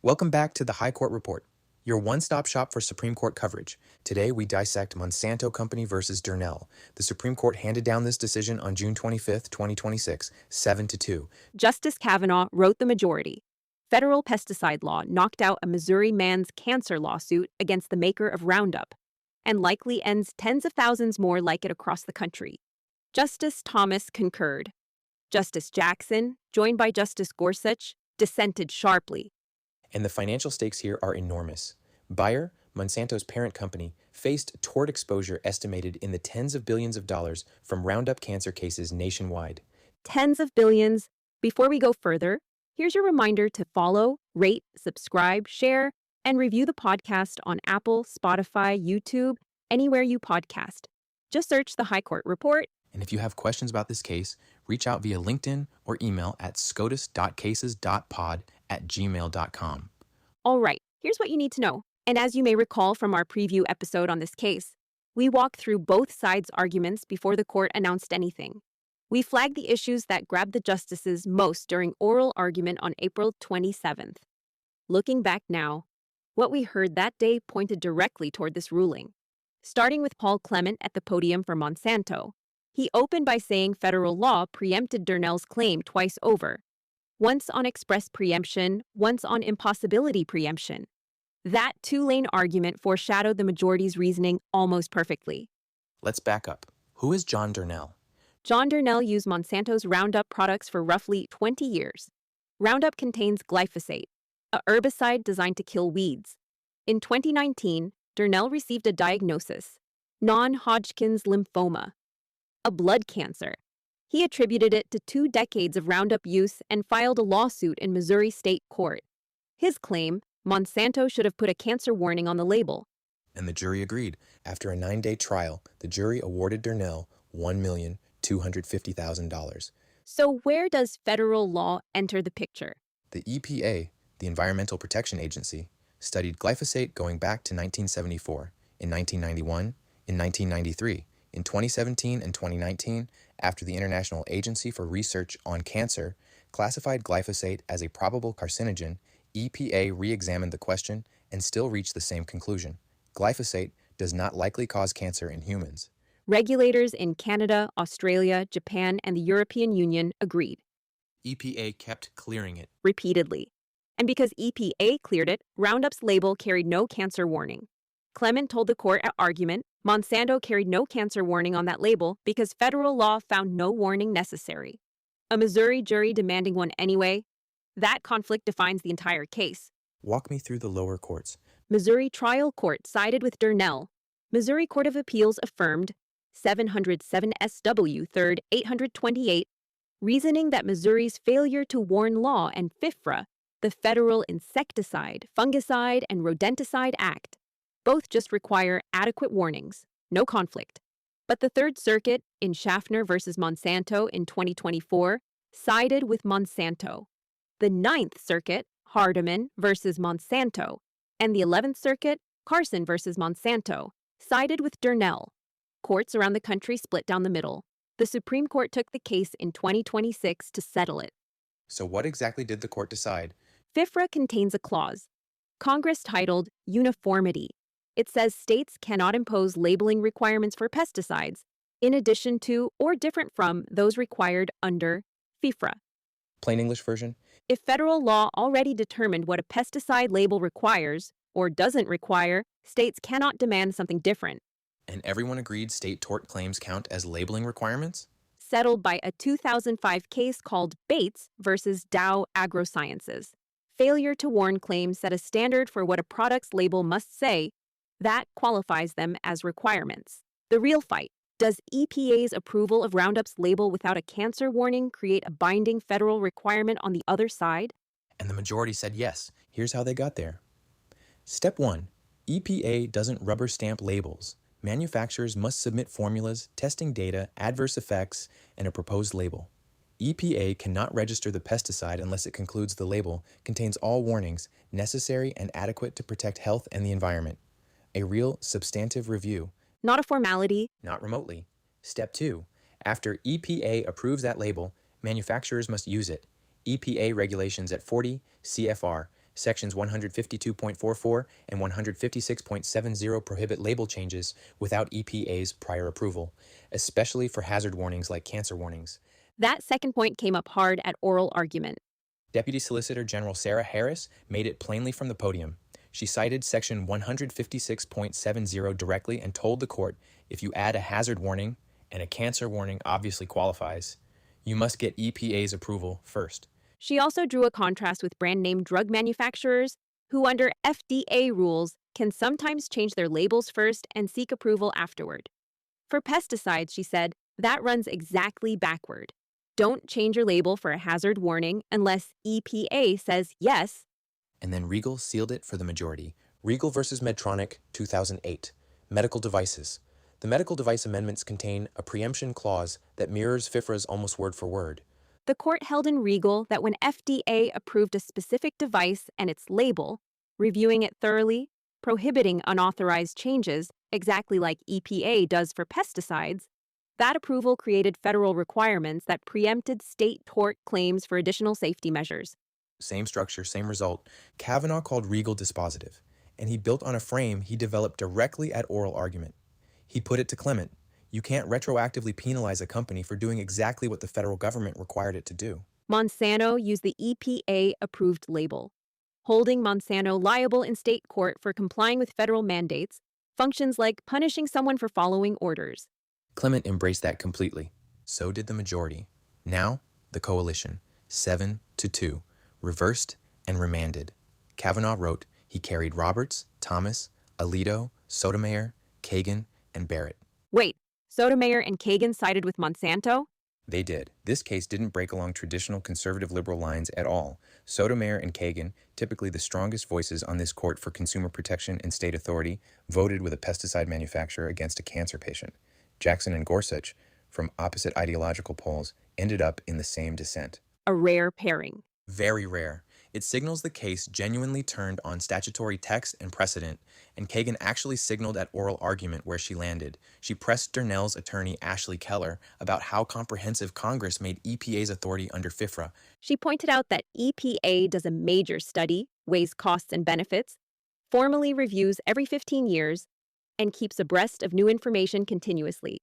Welcome back to the High Court Report, your one-stop shop for Supreme Court coverage. Today, we dissect Monsanto Company versus Durnell. The Supreme Court handed down this decision on June 25, 2026, 7-2. Justice Kavanaugh wrote the majority. Federal pesticide law knocked out a Missouri man's cancer lawsuit against the maker of Roundup, and likely ends tens of thousands more like it across the country. Justice Thomas concurred. Justice Jackson, joined by Justice Gorsuch, dissented sharply. And the financial stakes here are enormous. Bayer, Monsanto's parent company, faced tort exposure estimated in the tens of billions of dollars from Roundup cancer cases nationwide. Tens of billions. Before we go further, here's your reminder to follow, rate, subscribe, share, and review the podcast on Apple, Spotify, YouTube, anywhere you podcast. Just search the High Court Report. And if you have questions about this case, reach out via LinkedIn or email at scotus.cases.pod@gmail.com. All right, here's what you need to know. And as you may recall from our preview episode on this case, we walked through both sides' arguments before the court announced anything. We flagged the issues that grabbed the justices most during oral argument on April 27th. Looking back now, what we heard that day pointed directly toward this ruling. Starting with Paul Clement at the podium for Monsanto, he opened by saying federal law preempted Durnell's claim twice over, once on express preemption, once on impossibility preemption. That two-lane argument foreshadowed the majority's reasoning almost perfectly. Let's back up. Who is John Durnell? John Durnell used Monsanto's Roundup products for roughly 20 years. Roundup contains glyphosate, a herbicide designed to kill weeds. In 2019, Durnell received a diagnosis, non-Hodgkin's lymphoma, a blood cancer. He attributed it to 2 decades of Roundup use and filed a lawsuit in Missouri State Court. His claim, Monsanto should have put a cancer warning on the label. And the jury agreed. After a 9-day trial, the jury awarded Durnell $1,250,000. So where does federal law enter the picture? The EPA, the Environmental Protection Agency, studied glyphosate going back to 1974, in 1991, in 1993, in 2017 and 2019, after the International Agency for Research on Cancer classified glyphosate as a probable carcinogen, EPA re-examined the question and still reached the same conclusion. Glyphosate does not likely cause cancer in humans. Regulators in Canada, Australia, Japan, and the European Union agreed. EPA kept clearing it repeatedly. And because EPA cleared it, Roundup's label carried no cancer warning. Clement told the court at argument, Monsanto carried no cancer warning on that label because federal law found no warning necessary. A Missouri jury demanding one anyway? That conflict defines the entire case. Walk me through the lower courts. Missouri trial court sided with Durnell. Missouri Court of Appeals affirmed 707 SW 3rd 828, reasoning that Missouri's failure to warn law and FIFRA, the Federal Insecticide, Fungicide, and Rodenticide Act, both just require adequate warnings, no conflict. But the Third Circuit, in Schaffner versus Monsanto in 2024, sided with Monsanto. The Ninth Circuit, Hardeman versus Monsanto, and the 11th Circuit, Carson versus Monsanto, sided with Durnell. Courts around the country split down the middle. The Supreme Court took the case in 2026 to settle it. So what exactly did the court decide? FIFRA contains a clause, Congress titled Uniformity. It says states cannot impose labeling requirements for pesticides, in addition to or different from those required under FIFRA. Plain English version? If federal law already determined what a pesticide label requires, or doesn't require, states cannot demand something different. And everyone agreed state tort claims count as labeling requirements? Settled by a 2005 case called Bates versus Dow AgroSciences. Failure to warn claims set a standard for what a product's label must say. That qualifies them as requirements. The real fight. Does EPA's approval of Roundup's label without a cancer warning create a binding federal requirement on the other side? And the majority said yes. Here's how they got there. Step 1. EPA doesn't rubber stamp labels. Manufacturers must submit formulas, testing data, adverse effects, and a proposed label. EPA cannot register the pesticide unless it concludes the label contains all warnings necessary and adequate to protect health and the environment. A real substantive review. Not a formality. Not remotely. Step 2. After EPA approves that label, manufacturers must use it. EPA regulations at 40 CFR Sections 152.44 and 156.70 prohibit label changes without EPA's prior approval, especially for hazard warnings like cancer warnings. That second point came up hard at oral argument. Deputy Solicitor General Sarah Harris made it plainly from the podium. She cited Section 156.70 directly and told the court if you add a hazard warning, and a cancer warning obviously qualifies, you must get EPA's approval first. She also drew a contrast with brand name drug manufacturers, who, under FDA rules, can sometimes change their labels first and seek approval afterward. For pesticides, she said, that runs exactly backward. Don't change your label for a hazard warning unless EPA says yes. And then Riegel sealed it for the majority. Riegel versus Medtronic, 2008. Medical devices. The medical device amendments contain a preemption clause that mirrors FIFRA's almost word for word. The court held in Riegel that when FDA approved a specific device and its label, reviewing it thoroughly, prohibiting unauthorized changes, exactly like EPA does for pesticides, that approval created federal requirements that preempted state tort claims for additional safety measures. Same structure, same result. Kavanaugh called Riegel dispositive, and he built on a frame he developed directly at oral argument. He put it to Clement, you can't retroactively penalize a company for doing exactly what the federal government required it to do. Monsanto used the EPA-approved label. Holding Monsanto liable in state court for complying with federal mandates functions like punishing someone for following orders. Clement embraced that completely. So did the majority. Now, the coalition, 7-2, reversed and remanded. Kavanaugh wrote he carried Roberts, Thomas, Alito, Sotomayor, Kagan, and Barrett. Wait, Sotomayor and Kagan sided with Monsanto? They did. This case didn't break along traditional conservative liberal lines at all. Sotomayor and Kagan, typically the strongest voices on this court for consumer protection and state authority, voted with a pesticide manufacturer against a cancer patient. Jackson and Gorsuch, from opposite ideological poles, ended up in the same dissent. A rare pairing. Very rare. It signals the case genuinely turned on statutory text and precedent, and Kagan actually signaled at oral argument where she landed. She pressed Durnell's attorney Ashley Keller about how comprehensive Congress made EPA's authority under FIFRA. She pointed out that EPA does a major study, weighs costs and benefits, formally reviews every 15 years, and keeps abreast of new information continuously.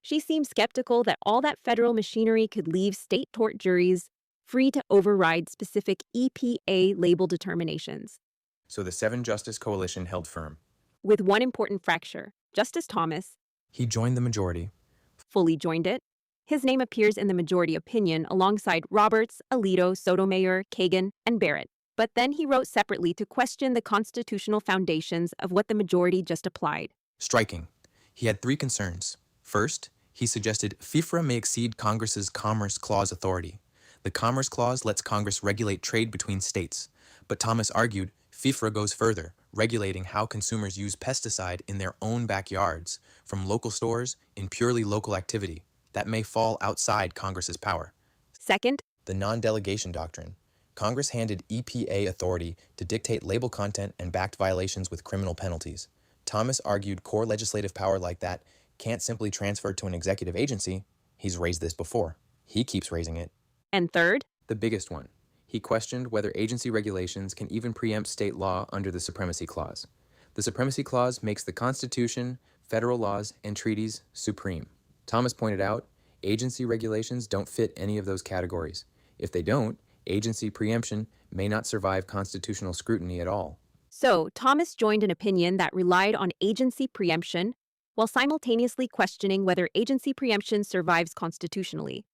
She seemed skeptical that all that federal machinery could leave state tort juries free to override specific EPA label determinations. So the 7-justice coalition held firm. With one important fracture, Justice Thomas, He joined the majority. fully joined it. His name appears in the majority opinion alongside Roberts, Alito, Sotomayor, Kagan, and Barrett. But then he wrote separately to question the constitutional foundations of what the majority just applied. Striking. He had 3 concerns. First, he suggested FIFRA may exceed Congress's Commerce Clause authority. The Commerce Clause lets Congress regulate trade between states, but Thomas argued FIFRA goes further, regulating how consumers use pesticide in their own backyards, from local stores in purely local activity. That may fall outside Congress's power. Second, The non-delegation doctrine. Congress handed EPA authority to dictate label content and backed violations with criminal penalties. Thomas argued core legislative power like that can't simply transfer to an executive agency. He's raised this before. He keeps raising it. and third, The biggest one. He questioned whether agency regulations can even preempt state law under the Supremacy Clause. The Supremacy Clause makes the Constitution, federal laws, and treaties supreme. Thomas pointed out, agency regulations don't fit any of those categories. If they don't, agency preemption may not survive constitutional scrutiny at all. so Thomas joined an opinion that relied on agency preemption while simultaneously questioning whether agency preemption survives constitutionally.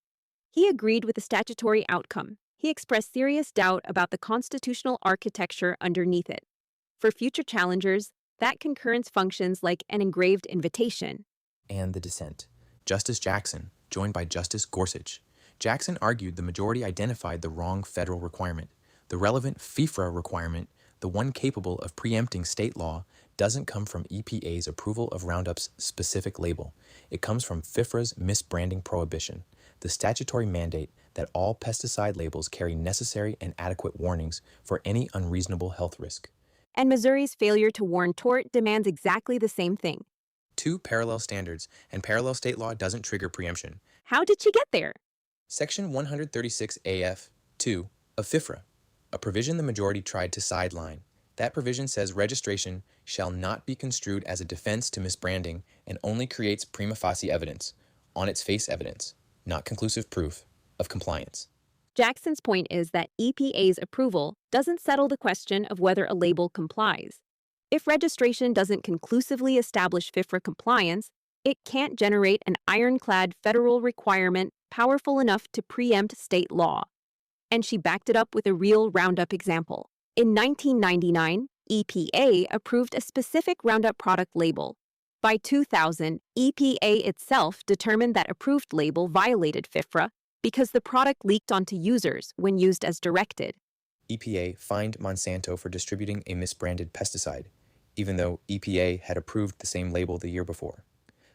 He agreed with the statutory outcome. He expressed serious doubt about the constitutional architecture underneath it. For future challengers, that concurrence functions like an engraved invitation. And the dissent. Justice Jackson, joined by Justice Gorsuch. Jackson argued the majority identified the wrong federal requirement. The relevant FIFRA requirement, the one capable of preempting state law, doesn't come from EPA's approval of Roundup's specific label. It comes from FIFRA's misbranding prohibition, the statutory mandate that all pesticide labels carry necessary and adequate warnings for any unreasonable health risk. And Missouri's failure to warn tort demands exactly the same thing. 2 parallel standards, and parallel state law doesn't trigger preemption. How did she get there? Section 136 AF 2 of FIFRA. a provision the majority tried to sideline. That provision says registration shall not be construed as a defense to misbranding and only creates prima facie evidence, on its face evidence, not conclusive proof, of compliance. Jackson's point is that EPA's approval doesn't settle the question of whether a label complies. If registration doesn't conclusively establish FIFRA compliance, it can't generate an ironclad federal requirement powerful enough to preempt state law. And she backed it up with a real Roundup example. In 1999, EPA approved a specific Roundup product label. By 2000, EPA itself determined that approved label violated FIFRA because the product leaked onto users when used as directed. EPA fined Monsanto for distributing a misbranded pesticide, even though EPA had approved the same label the year before.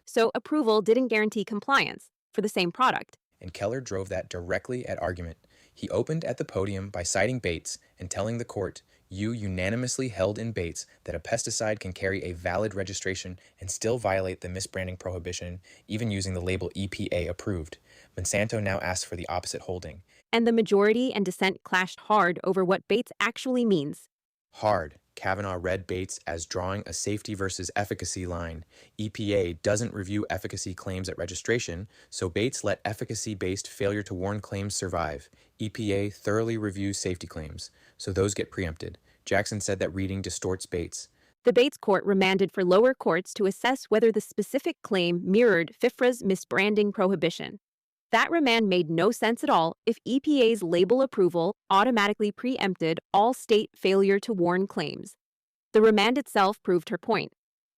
So approval didn't guarantee compliance for the same product. And Keller drove that directly at argument. He opened at the podium by citing Bates and telling the court, "You unanimously held in Bates that a pesticide can carry a valid registration and still violate the misbranding prohibition, even using the label EPA approved." Monsanto now asks for the opposite holding. And the majority and dissent clashed hard over what Bates actually means. Hard. Kavanaugh read Bates as drawing a safety versus efficacy line. EPA doesn't review efficacy claims at registration, so Bates let efficacy-based failure to warn claims survive. EPA thoroughly reviews safety claims, so those get preempted. Jackson said that reading distorts Bates. The Bates court remanded for lower courts to assess whether the specific claim mirrored FIFRA's misbranding prohibition. That remand made no sense at all if EPA's label approval automatically preempted all state failure to warn claims. The remand itself proved her point.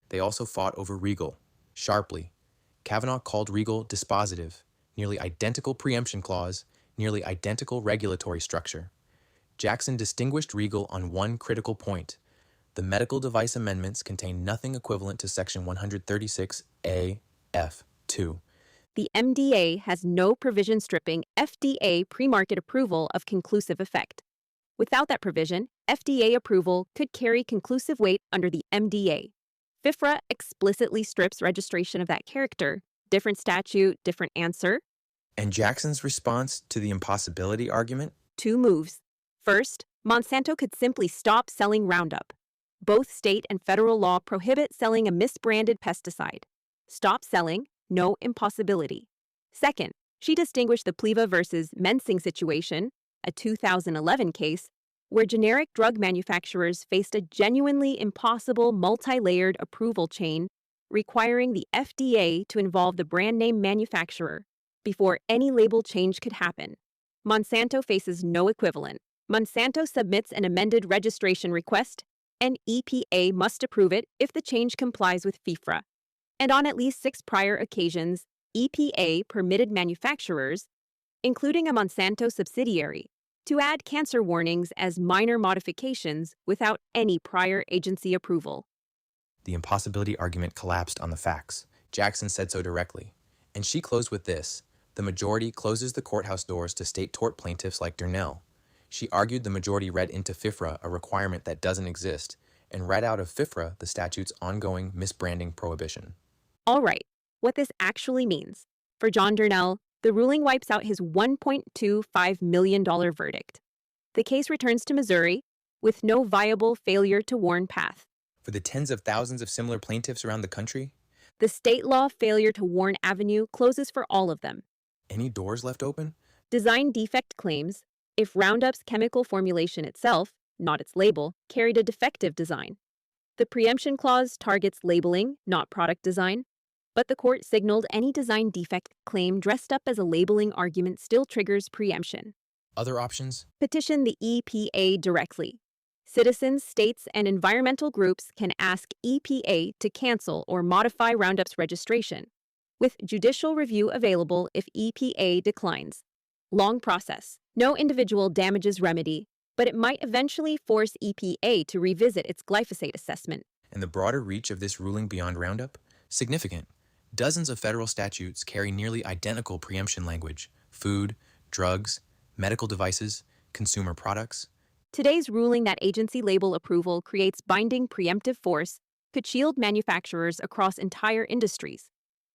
They also fought over Riegel, sharply. Kavanaugh called Riegel dispositive, nearly identical preemption clause, nearly identical regulatory structure. Jackson distinguished Riegel on one critical point. The medical device amendments contain nothing equivalent to Section 136A F2. The MDA has no provision stripping FDA pre-market approval of conclusive effect. Without that provision, FDA approval could carry conclusive weight under the MDA. FIFRA explicitly strips registration of that character. Different statute, different answer. And Jackson's response to the impossibility argument? Two moves. First, Monsanto could simply stop selling Roundup. Both state and federal law prohibit selling a misbranded pesticide. Stop selling. No impossibility. Second, she distinguished the Pleva versus Mensing situation, a 2011 case, where generic drug manufacturers faced a genuinely impossible multi-layered approval chain requiring the FDA to involve the brand name manufacturer before any label change could happen. Monsanto faces no equivalent. Monsanto submits an amended registration request, and EPA must approve it if the change complies with FIFRA. And on at least 6 prior occasions, EPA permitted manufacturers, including a Monsanto subsidiary, to add cancer warnings as minor modifications without any prior agency approval. The impossibility argument collapsed on the facts. Jackson said so directly. And she closed with this: the majority closes the courthouse doors to state tort plaintiffs like Durnell. She argued the majority read into FIFRA a requirement that doesn't exist, and read out of FIFRA the statute's ongoing misbranding prohibition. All right, what this actually means. For John Durnell, the ruling wipes out his $1.25 million verdict. The case returns to Missouri with no viable failure to warn path. For the tens of thousands of similar plaintiffs around the country, The state law failure to warn avenue closes for all of them. any doors left open? Design defect claims, if Roundup's chemical formulation itself, not its label, carried a defective design. The preemption clause targets labeling, not product design, but the court signaled any design defect claim dressed up as a labeling argument still triggers preemption. Other options? Petition the EPA directly. Citizens, states, and environmental groups can ask EPA to cancel or modify Roundup's registration, with judicial review available if EPA declines. Long process. No individual damages remedy, but it might eventually force EPA to revisit its glyphosate assessment. And the broader reach of this ruling beyond Roundup? Significant. Dozens of federal statutes carry nearly identical preemption language: food, drugs, medical devices, consumer products. Today's ruling that agency label approval creates binding preemptive force could shield manufacturers across entire industries.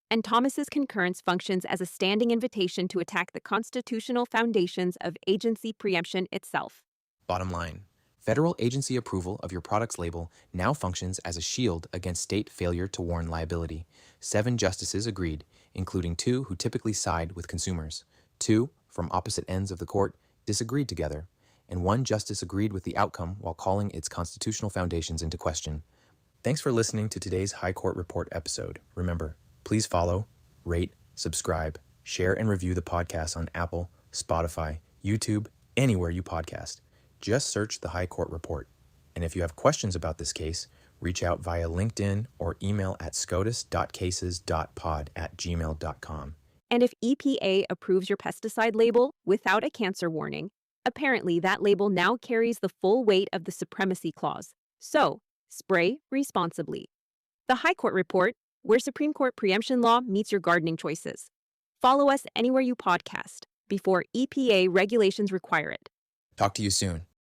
And Thomas's concurrence functions as a standing invitation to attack the constitutional foundations of agency preemption itself. Bottom line, federal agency approval of your product's label now functions as a shield against state failure to warn liability. 7 justices agreed, including 2 who typically side with consumers. 2, from opposite ends of the court, disagreed together, and 1 justice agreed with the outcome while calling its constitutional foundations into question. Thanks for listening to today's High Court Report episode. Remember, please follow, rate, subscribe, share, and review the podcast on Apple, Spotify, YouTube, anywhere you podcast. Just search the High Court Report. And if you have questions about this case, reach out via LinkedIn or email at scotus.cases.pod@gmail.com. And if EPA approves your pesticide label without a cancer warning, apparently that label now carries the full weight of the supremacy clause. So, spray responsibly. The High Court Report, where Supreme Court preemption law meets your gardening choices. Follow us anywhere you podcast before EPA regulations require it. Talk to you soon.